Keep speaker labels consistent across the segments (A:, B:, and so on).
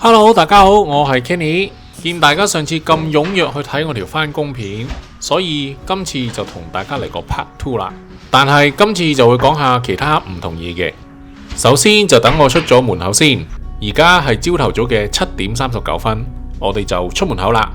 A: Hello，大家好，我係 Kenny。見大家上次咁踴躍去睇我條返工片，所以今次就同大家嚟個 Part 2啦。但係今次就會講下其他唔同嘢嘅。首先就等我出咗門口先。而家係朝頭早嘅7:39，我哋就出門口啦。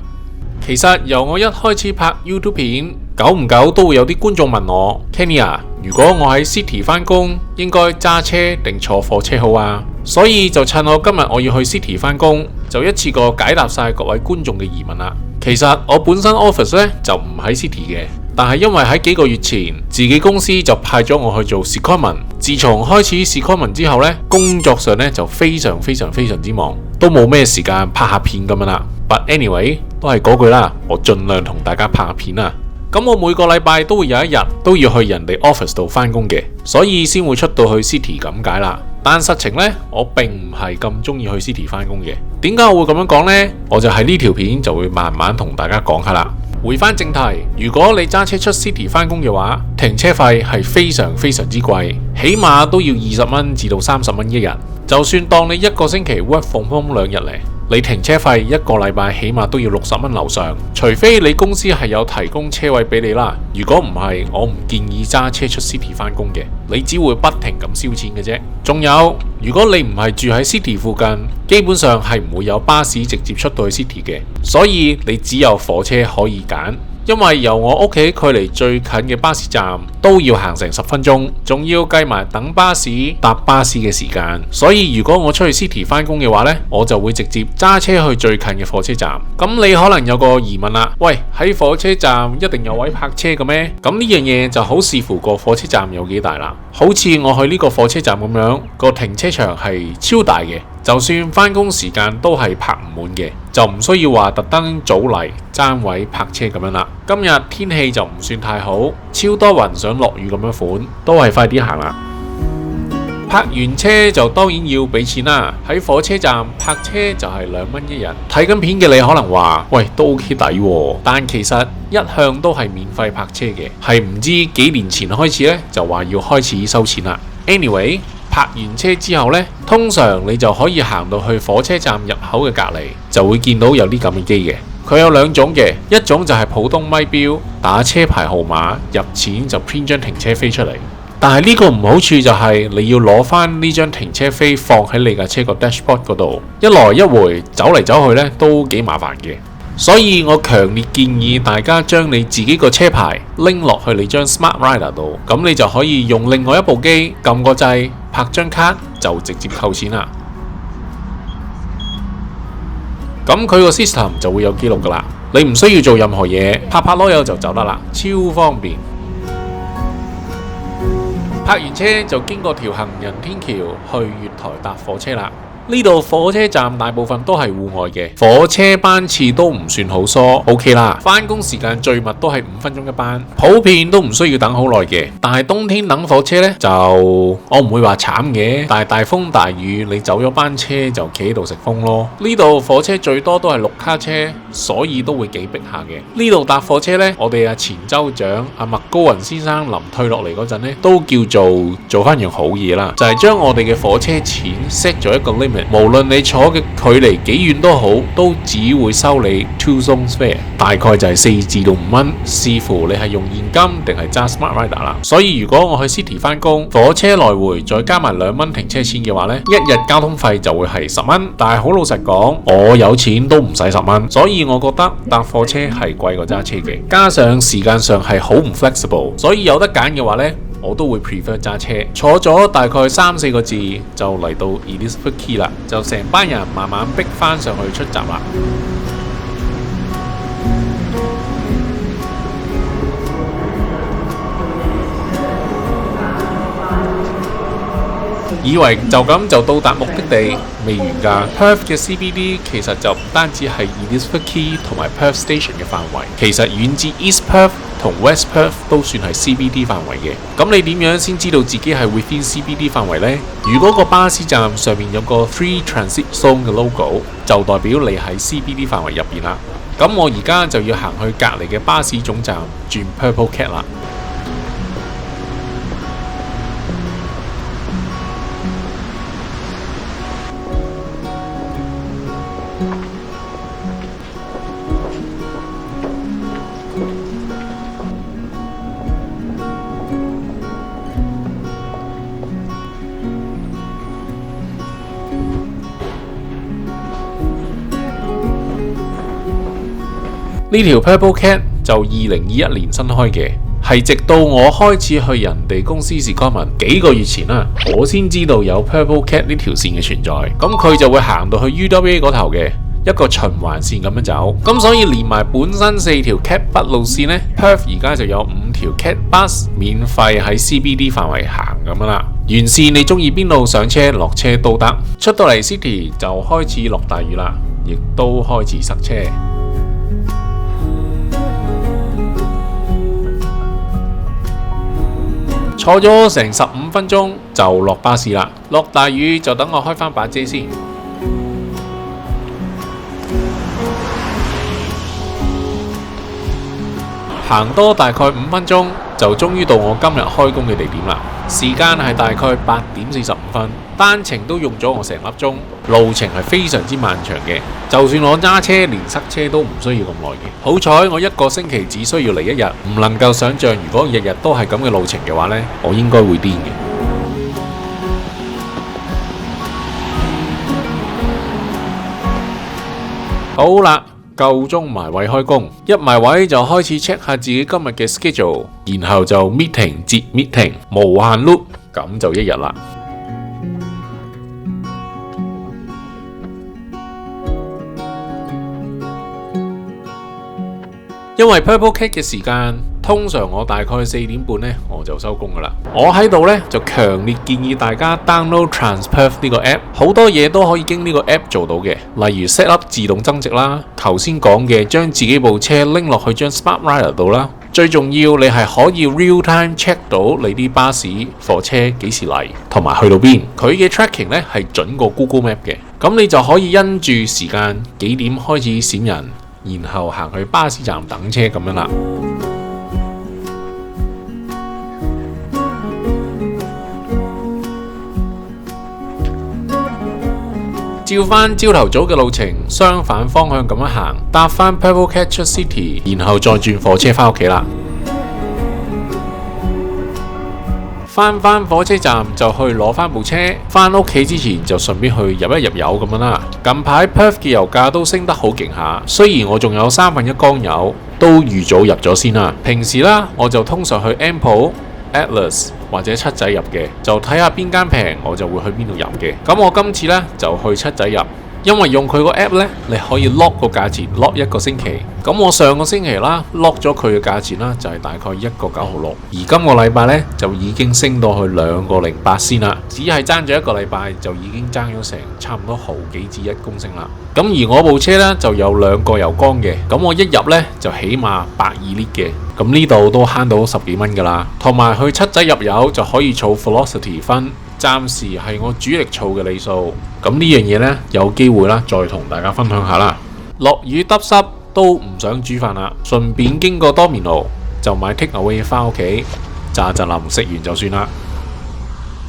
A: 其實由我一開始拍 YouTube 片，久唔久都會有啲觀眾問我 Kenny 啊，如果我喺 City 返工，應該揸車定坐火車好啊？所以就趁我今日我要去 City 返工，就一次過解答晒各位觀眾嘅疑問啦。其實我本身 office 呢就唔喺 City 嘅，但係因為喺幾個月前自己公司就派咗我去做 secondment。自從開始 secondment 之後呢，工作上呢就非常之忙，都冇咩時間拍下片咁樣啦。But anyway， 都係嗰句啦，我盡量同大家拍下片啦。咁我每個禮拜都會有一日都要去人哋 office 度返工嘅，所以先會出到去 City 咁解啦。但實情呢，我並唔係咁中意去 City 返工嘅。點解我會咁樣講呢？我就喺呢條片就會慢慢同大家講下啦。回返正題，如果你揸車出 City 返工嘅話，停車費係非常之貴，起碼都要20蚊至到30蚊一日。就算當你一個星期 work from home 2日嚟，你停車費一個禮拜起碼都要60蚊樓上，除非你公司係有提供車位俾你啦。如果唔係，我唔建議揸車出 City 返工嘅，你只會不停咁燒錢嘅啫。仲有，如果你唔係住喺 City 附近，基本上係唔會有巴士直接出到去 City 嘅，所以你只有火車可以揀。因為由我屋企距離最近嘅巴士站都要行成10分鐘，仲要計埋等巴士搭巴士嘅時間，所以如果我出去 City 返工嘅話呢，我就會直接揸車去最近嘅火車站。咁你可能有個疑問啦，喂，喺火車站一定有位泊車嘅咩？咁呢樣嘢就好視乎個火車站有幾大啦。好似我去呢個火車站咁樣，個停車場係超大嘅，就算返工時間都係泊唔滿嘅，就唔需要話特登早嚟爭位泊車咁樣啦。今日天氣就唔算太好，超多雲想落雨咁樣款，都係快啲行啦。泊完車就當然要俾錢啦。喺火車站泊車就係2蚊一日。睇緊片嘅你可能話，喂，都 OK 抵喎，但其實一向都係免費泊車嘅，係唔知幾年前開始呢，就話要開始收錢啦。Anyway， 泊完車之後呢，通常你就可以行到去火車站入口嘅隔離，就會見到有啲咁嘅機嘅。佢有2種嘅，一種就係普通咪錶，打車牌號碼入錢就 print 張停車飛出嚟。但係呢個唔好處就係你要攞翻呢張停車飛放喺你架車個 dashboard 嗰度，一來一回走嚟走去呢都幾麻煩嘅。所以我強烈建議大家將你自己個車牌拎落去你張 Smart Rider 度，咁你就可以用另外一部機撳個掣，拍張卡就直接扣錢啦。咁佢個 system 就會有記錄噶啦，你唔需要做任何嘢，拍籮柚就走得啦，超方便。泊完車就經過條行人天橋去月台搭火車啦。呢度火車站大部分都係戶外嘅，火車班次都唔算好疏 ，OK 啦。返工時間最密都係5分鐘一班，普遍都唔需要等好耐嘅。但係冬天等火車呢，就我唔會話慘嘅，但係大風大雨你走咗班車就企喺度食風咯。呢度火車最多都係綠卡車，所以都會幾逼下嘅。呢度搭火車呢，我哋前州長麥高雲先生臨退落嚟嗰陣呢，都叫做翻樣好嘢啦，就係將我哋嘅火車錢 set 咗一個 limit。無論你坐嘅距離幾遠都好，都只會收你 two zones fare， 大概就係4至到5蚊，視乎你係用現金定係揸 Smart Rider 啦。所以如果我去 City 返工，火車來回再加埋2蚊停車錢嘅話呢，一日交通費就會係10蚊。但係好老實講，我有錢都唔使10蚊，所以我覺得搭火車係貴過揸車嘅，加上時間上係好唔 flexible， 所以有得揀嘅話呢，我都會 prefer 揸車。坐咗大概3-4個字就嚟到 Elizabeth Quay 啦，就成班人慢慢逼翻上去出閘啦。以為就咁就到達目的地，未完㗎。Perth 嘅 CBD 其實就唔單止係 Elizabeth Quay 同埋 Perth Station 嘅範圍，其實遠至 East Perth 同 West Perth 都算係 CBD 範圍嘅。咁你點樣先知道自己係 within CBD 範圍呢？如果個巴士站上面有個 Free Transit Zone 嘅 logo， 就代表你喺 CBD 範圍入邊啦。咁我而家就要行去隔離嘅巴士總站轉 Purple Cat 啦。呢條 Purple Cat 就2021年新開嘅，係直到我開始去人哋公司Secondment幾個月前啦，我先知道有 Purple Cat 呢條線嘅存在。咁佢就會行到去 UWA 嗰頭嘅一個循環線咁樣走。咁所以連埋本身4條 Cat Bus 路線呢， Perth 而家就有5條 Cat Bus 免費喺 CBD 範圍行咁樣啦。沿線你中意邊度上車落車都得。出到嚟 City 就開始落大雨啦，亦都開始塞車。坐咗成15分鐘就落巴士啦，落大雨就等我開返把遮先。行多大概5分鐘就終於到我今日開工嘅地點啦。時間係大概8點45分，單程都用咗我成粒鐘，路程係非常之漫長嘅。就算我揸車連塞車都唔需要咁耐嘅。好彩我1個星期只需要嚟1日，唔能夠想象如果日日都係咁嘅路程嘅話呢，我應該會癲嘅。好啦，夠鐘埋位開工，一埋位就開始 check 下自己今日嘅 schedule， 然後就 meeting 接 meeting， 無限 loop， 咁就1日啦。因為 Purple Cat 嘅時間，通常我大概4點半呢我就收工噶啦。我喺度呢就強烈建議大家 download Transperth 呢個 app， 好多嘢都可以經呢個 app 做到嘅，例如 set up 自動增值啦，頭先講嘅將自己部車拎落去張 Smart Rider 度啦。最重要你係可以 real time check 到你啲巴士、貨車幾時嚟，同埋去到邊。佢嘅 tracking 呢係準過 Google Map 嘅，咁你就可以因住時間幾點開始閃人，然後行去巴士站等車咁樣啦。照翻朝頭早嘅路程，相反方向咁樣行，搭翻 Purple Cat 出 City， 然後再轉火車翻屋企啦。翻火車站就去攞翻部車，翻屋企之前就順便去入一入油咁樣啦。近排 Perth 嘅油價都升得好勁下，雖然我仲有1/3缸油，都預早入咗先啦。平時啦，我就通常去 Ampol、Atlas 或者七仔入嘅，就睇下邊間平，我就會去邊度入嘅。咁我今次呢，就去七仔入，因為用佢個 app 呢，你可以 lock 個價錢 lock 1個星期。咁我上個星期啦 lock 咗佢嘅價錢啦，就係大概1個9毫6，而今個禮拜呢，就已經升到去2個08先啦。只係爭咗1個禮拜就已經爭咗成差唔多毫幾至1公升啦。咁而我部車呢，就有2個油缸嘅，咁我一入呢，就起碼82 lit 嘅。咁呢度都慳到10幾蚊噶啦，同埋去七仔入油就可以儲 Velocity 分，暫時係我主力儲嘅里數。咁呢樣嘢呢，有機會啦，再同大家分享下啦。落雨揼濕都唔想煮飯啦，順便經過多面路就買 take away 翻屋企炸淋食完就算啦，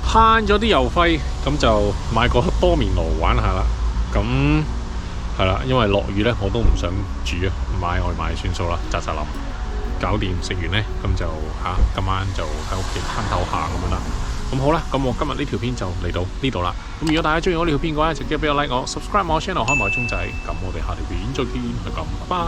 A: 慳咗啲油費，咁就買個多面爐玩下啦。咁係啦，因為落雨呢，我都唔想煮啊，買外賣算數啦，炸淋。搞掂食完呢，咁就今晚就喺屋企攤透下咁樣啦。咁好啦，咁我今日呢條片就嚟到呢度啦。咁如果大家中意我呢條片嘅話，直接俾我 like 我 subscribe 我 channel 開埋個鐘仔。咁我哋下條片再見，就咁，拜拜。